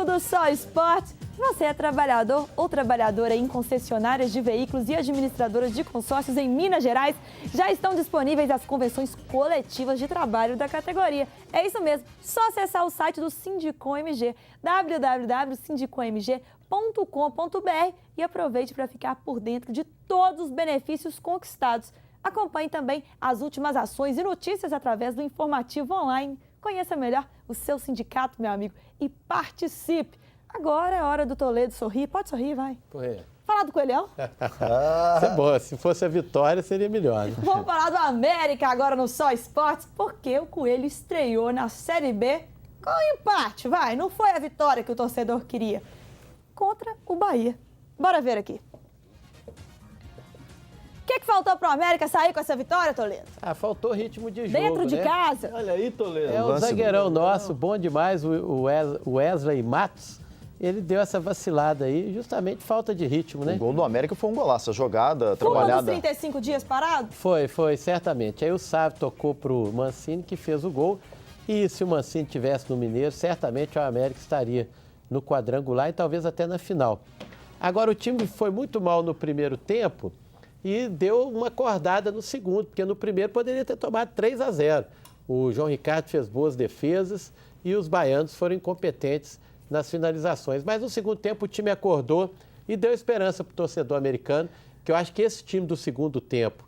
do Só Esporte. Você é trabalhador ou trabalhadora em concessionárias de veículos e administradoras de consórcios em Minas Gerais? Já estão disponíveis as convenções coletivas de trabalho da categoria. É isso mesmo, só acessar o site do Sindicom-MG, www.sindicom-mg.com.br e aproveite para ficar por dentro de todos os benefícios conquistados. Acompanhe também as últimas ações e notícias através do informativo online. Conheça melhor o seu sindicato, meu amigo, e participe. Agora é hora do Toledo sorrir. Pode sorrir, vai. Correia. Falar do Coelhão? Isso é bom. Se fosse a vitória, seria melhor. Né? Vamos falar do América agora no Só Esportes, porque o Coelho estreou na Série B com um empate, vai. Não foi a vitória que o torcedor queria. Contra o Bahia. Bora ver aqui. O que faltou pro América sair com essa vitória, Toledo? Faltou ritmo de jogo, Dentro de né? casa. Olha aí, Toledo. É o zagueirão nosso, bom demais, o Wesley Matos. Ele deu essa vacilada aí, justamente falta de ritmo, né? O gol do América foi um golaço, a jogada Foi trabalhada. dos 35 dias parado? Foi, certamente. Aí o Sávio tocou pro Mancini, que fez o gol. E se o Mancini tivesse no Mineiro, certamente o América estaria no quadrangular e talvez até na final. Agora, o time foi muito mal no primeiro tempo e deu uma acordada no segundo, porque no primeiro poderia ter tomado 3-0. O João Ricardo fez boas defesas e os baianos foram incompetentes nas finalizações. Mas no segundo tempo o time acordou e deu esperança para o torcedor americano, que eu acho que esse time do segundo tempo,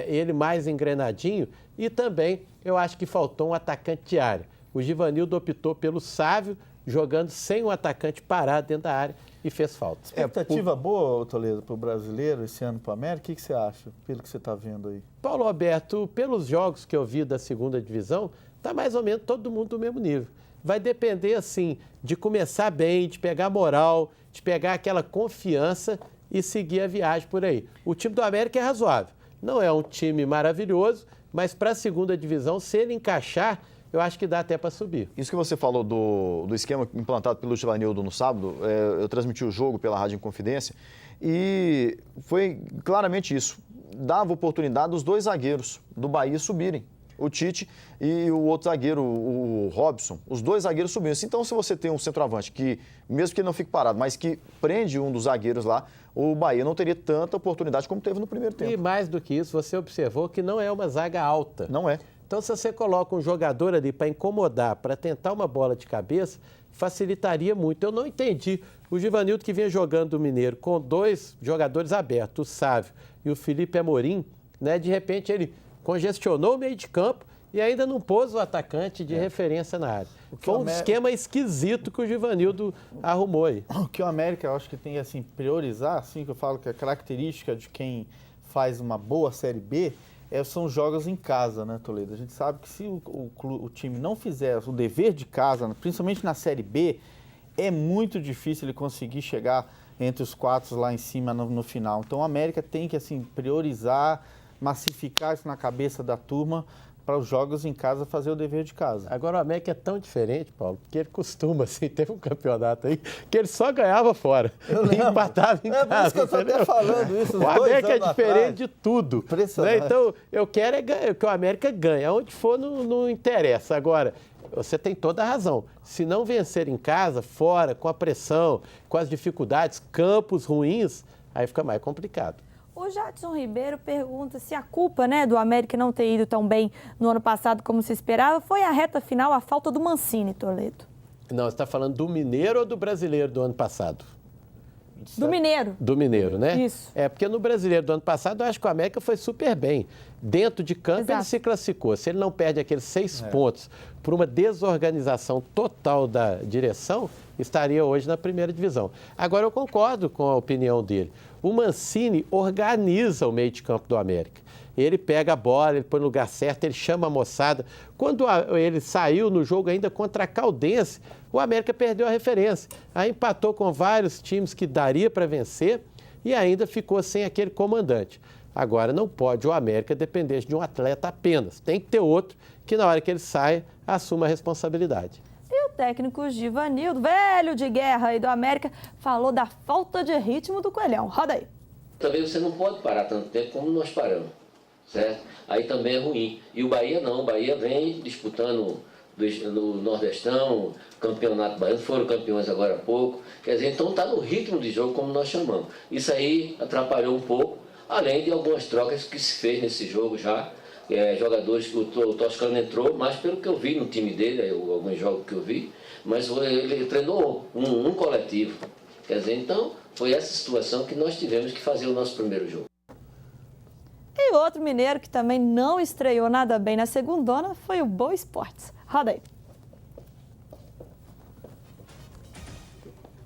ele mais engrenadinho, e também eu acho que faltou um atacante de área. O Givanildo optou pelo Sávio, jogando sem um atacante parado dentro da área e fez falta. Expectativa boa, Toledo, para o brasileiro esse ano para o América? O que você acha, pelo que você está vendo aí? Paulo Roberto, pelos jogos que eu vi da segunda divisão, está mais ou menos todo mundo do mesmo nível. Vai depender, assim, de começar bem, de pegar moral, de pegar aquela confiança e seguir a viagem por aí. O time do América é razoável. Não é um time maravilhoso, mas para a segunda divisão, se ele encaixar, eu acho que dá até para subir. Isso que você falou do esquema implantado pelo Givanildo no sábado, eu transmiti o jogo pela Rádio Inconfidência e foi claramente isso. Dava oportunidade dos dois zagueiros do Bahia subirem. O Tite e o outro zagueiro, o Robson, os dois zagueiros subiram. Então, se você tem um centroavante que, mesmo que ele não fique parado, mas que prende um dos zagueiros lá, o Bahia não teria tanta oportunidade como teve no primeiro tempo. E mais do que isso, você observou que não é uma zaga alta. Não é. Então, se você coloca um jogador ali para incomodar, para tentar uma bola de cabeça, facilitaria muito. Eu não entendi. O Givanildo, que vinha jogando do Mineiro com dois jogadores abertos, o Sávio e o Felipe Amorim, né, de repente ele congestionou o meio de campo e ainda não pôs o atacante de referência na área. Foi um esquema esquisito que o Givanildo arrumou aí. O que o América, eu acho que tem que assim, priorizar, assim que eu falo que a característica de quem faz uma boa Série B são jogos em casa, né, Toledo? A gente sabe que se o time não fizer o dever de casa, principalmente na Série B, é muito difícil ele conseguir chegar entre os quatro lá em cima no final. Então, o América tem que assim, priorizar, massificar isso na cabeça da turma para os jogos em casa fazer o dever de casa. Agora o América é tão diferente, Paulo, porque ele costuma, assim, teve um campeonato aí que ele só ganhava fora e empatava em casa. Por isso que eu estou até falando isso. O América é diferente de tudo. Né? Então, eu quero que o América ganhe. Aonde for, não interessa. Agora, você tem toda a razão. Se não vencer em casa, fora, com a pressão, com as dificuldades, campos ruins, aí fica mais complicado. O Jadson Ribeiro pergunta se a culpa, né, do América não ter ido tão bem no ano passado como se esperava foi a reta final, a falta do Mancini, Toledo. Não, você está falando do Mineiro ou do Brasileiro do ano passado? Do Mineiro. Do Mineiro, né? Isso. Porque no Brasileiro do ano passado, eu acho que o América foi super bem. Dentro de campo, Exato. Ele se classificou. Se ele não perde aqueles 6 pontos por uma desorganização total da direção, estaria hoje na primeira divisão. Agora, eu concordo com a opinião dele. O Mancini organiza o meio de campo do América. Ele pega a bola, ele põe no lugar certo, ele chama a moçada. Quando ele saiu no jogo ainda contra a Caldense, o América perdeu a referência. Aí empatou com vários times que daria para vencer e ainda ficou sem aquele comandante. Agora, não pode o América depender de um atleta apenas. Tem que ter outro que, na hora que ele sai, assuma a responsabilidade. E o técnico Givanildo, velho de guerra aí do América, falou da falta de ritmo do Coelhão. Roda aí. Também você não pode parar tanto tempo como nós paramos, certo? Aí também é ruim. E o Bahia não, o Bahia vem disputando no Nordestão, Campeonato Baiano, foram campeões agora há pouco. Quer dizer, então está no ritmo de jogo, como nós chamamos. Isso aí atrapalhou um pouco, além de algumas trocas que se fez nesse jogo já. Jogadores, o Toscano entrou, mas pelo que eu vi no time dele, alguns jogos que eu vi, mas ele treinou um coletivo. Quer dizer, então, foi essa situação que nós tivemos que fazer o nosso primeiro jogo. E outro mineiro que também não estreou nada bem na segundona foi o Boa Esportes. Roda aí.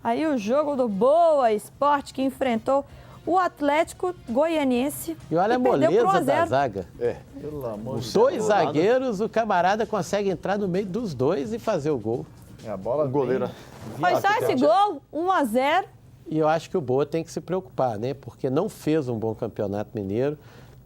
Aí o jogo do Boa Esporte que enfrentou o Atlético Goianiense. E olha a moleza da zaga. Pelo amor de Deus. Dois zagueiros, o camarada consegue entrar no meio dos dois e fazer o gol. A bola O goleiro. Foi só esse gol, 1-0. E eu acho que o Boa tem que se preocupar, né? Porque não fez um bom campeonato mineiro.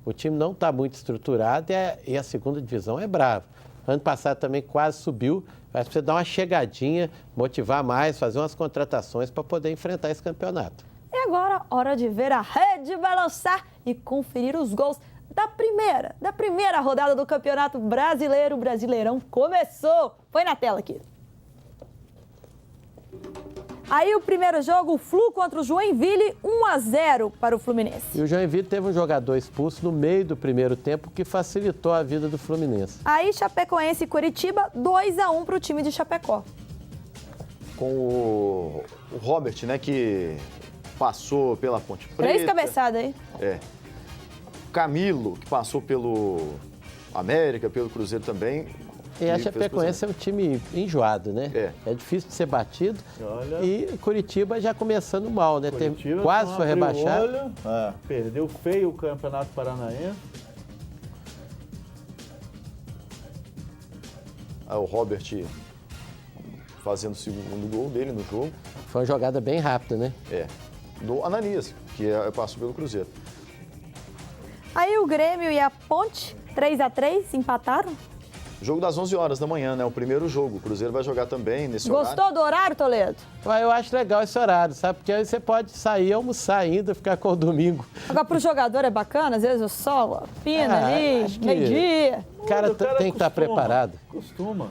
O time não está muito estruturado e a segunda divisão é brava. Ano passado também quase subiu. Vai precisar dar uma chegadinha, motivar mais, fazer umas contratações para poder enfrentar esse campeonato. E agora, hora de ver a rede balançar e conferir os gols da primeira rodada do Campeonato Brasileiro. O Brasileirão começou. Põe na tela aqui. Aí o primeiro jogo, o Flu contra o Joinville, 1-0 para o Fluminense. E o Joinville teve um jogador expulso no meio do primeiro tempo, que facilitou a vida do Fluminense. Aí Chapecoense e Curitiba, 2-1 para o time de Chapecó. Com o Robert, né, que passou pela Ponte Preta. 3 cabeçadas aí. Camilo, que passou pelo América, pelo Cruzeiro também. E a fez Chapecoense é um time enjoado, né? É difícil de ser batido. Olha. E Curitiba já começando mal, né? Curitiba Quase não foi abriu o rebaixado. olho. Perdeu feio o Campeonato Paranaense. O Robert fazendo o segundo gol dele no jogo. Foi uma jogada bem rápida, né? Do Ananias, que passou pelo Cruzeiro. Aí o Grêmio e a Ponte, 3-3, empataram. Jogo das 11 horas da manhã, né? O primeiro jogo. O Cruzeiro vai jogar também nesse horário. Gostou do horário, Toledo? Eu acho legal esse horário, sabe? Porque aí você pode sair, almoçar ainda, ficar com o domingo. Agora, para o jogador é bacana, às vezes o sol, a pina ali, acho que meio-dia. O cara tem que estar preparado. Costuma.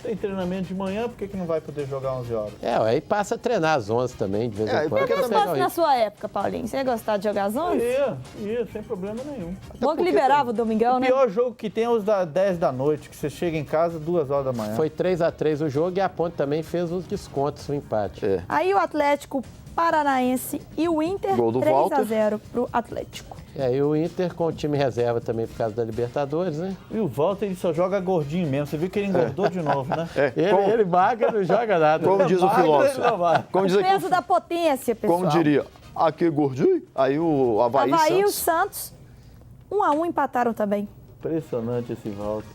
Tem treinamento de manhã, por que não vai poder jogar 11 horas? Aí passa a treinar às 11 também, de vez em quando. Por que não fosse na sua época, Paulinho? Você ia gostar de jogar às 11? Ia, sem problema nenhum. Bom que liberava o domingão, O né? pior jogo que tem é os da 10 da noite, que você chega em casa 2 horas da manhã. Foi 3-3 o jogo e a Ponte também fez os descontos, o empate. Aí o Atlético Paranaense e o Inter, Gol do 3-0 pro Atlético. E o Inter com o time reserva também por causa da Libertadores, né? E o Walter, ele só joga gordinho mesmo. Você viu que ele engordou de novo, né? Ele magra, não joga nada. Como diz o filósofo. Como diz O aqui, peso da potência, pessoal. como diria, aqui gordinho, aí o Avaí Avaí e o Santos. Santos, 1-1 empataram também. Impressionante esse Walter.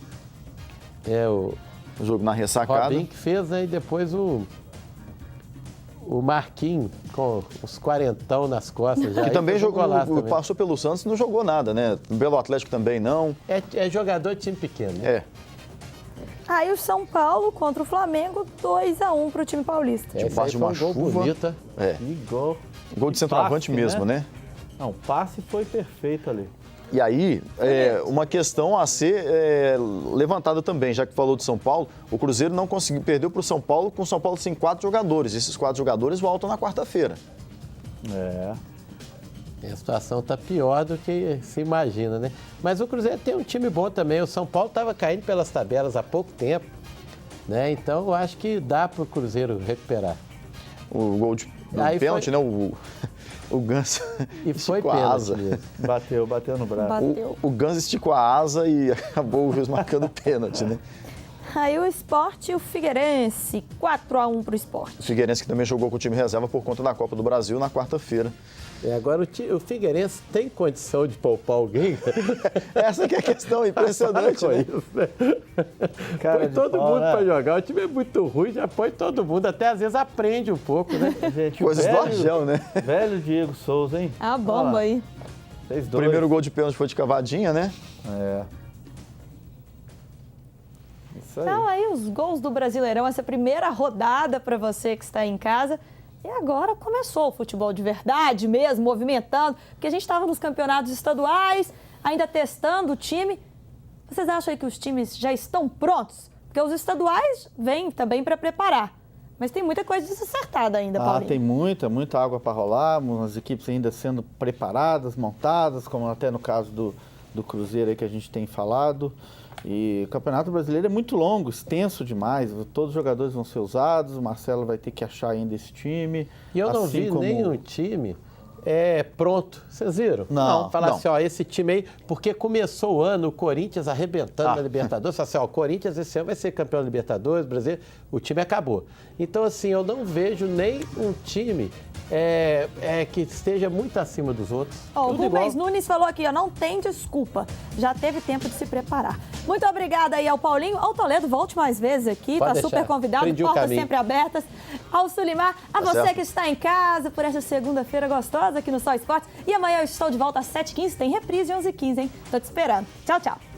O jogo na ressacada. Robinho que fez, né? E depois o Marquinhos com os quarentão nas costas. Já Que também jogou golaço também. passou pelo Santos e não jogou nada, né? Pelo Atlético também não. É jogador de time pequeno, né? Aí o São Paulo contra o Flamengo, 2-1 pro time paulista. Esse Debaixo aí de uma foi um gol chuva. bonito. Que gol. Gol de centroavante Passe, mesmo, né? Não, o passe foi perfeito ali. E aí, uma questão a ser levantada também, já que falou de São Paulo, o Cruzeiro não conseguiu, perdeu para o São Paulo, com o São Paulo sem 4 jogadores. Esses 4 jogadores voltam na quarta-feira. A situação está pior do que se imagina, né? Mas o Cruzeiro tem um time bom também. O São Paulo estava caindo pelas tabelas há pouco tempo, né? Então eu acho que dá para o Cruzeiro recuperar. O gol de pênalti, né? O Gans E foi esticou a pênalti asa. mesmo. Bateu no braço. Bateu. O Gans esticou a asa e acabou o juiz marcando pênalti, né? Aí o Sport e o Figueirense, 4-1 pro Sport. O Figueirense que também jogou com o time reserva por conta da Copa do Brasil na quarta-feira. Agora o Figueirense tem condição de poupar alguém? Essa que é a questão impressionante, né? Põe todo mundo para jogar. O time é muito ruim, já põe todo mundo. Até às vezes aprende um pouco, né? Gente, Coisas do Argel, né? Velho Diego Souza, hein? A bomba aí. Fez O 2. primeiro gol de pênalti foi de cavadinha, né? Isso aí. Então aí os gols do Brasileirão, essa primeira rodada para você que está aí em casa. E agora começou o futebol de verdade mesmo, movimentando, porque a gente estava nos campeonatos estaduais, ainda testando o time. Vocês acham aí que os times já estão prontos Porque os estaduais vêm também para preparar. Mas tem muita coisa desacertada ainda, Paulinho. Tem muita água para rolar, as equipes ainda sendo preparadas, montadas, como até no caso do Cruzeiro aí que a gente tem falado. E o Campeonato Brasileiro é muito longo, extenso demais, todos os jogadores vão ser usados, o Marcelo vai ter que achar ainda esse time. E eu não vi nenhum time pronto. Vocês viram? Não. Falar assim, ó, esse time aí, porque começou o ano, o Corinthians arrebentando na Libertadores, falou assim, ó, o Corinthians esse ano vai ser campeão da Libertadores, Brasil, o time acabou. Então, assim, eu não vejo nem um time que esteja muito acima dos outros. O Rubens Nunes falou aqui, ó, não tem desculpa, já teve tempo de se preparar. Muito obrigada aí ao Paulinho, ao Toledo, volte mais vezes aqui, Pode tá deixar. super convidado, Aprendi o portas caminho. sempre abertas. Ao Sulimar, a você certo. que está em casa por essa segunda-feira gostosa aqui no Sol Esportes. E amanhã eu estou de volta às 7h15, tem reprise 11h15, hein? Tô te esperando. Tchau, tchau.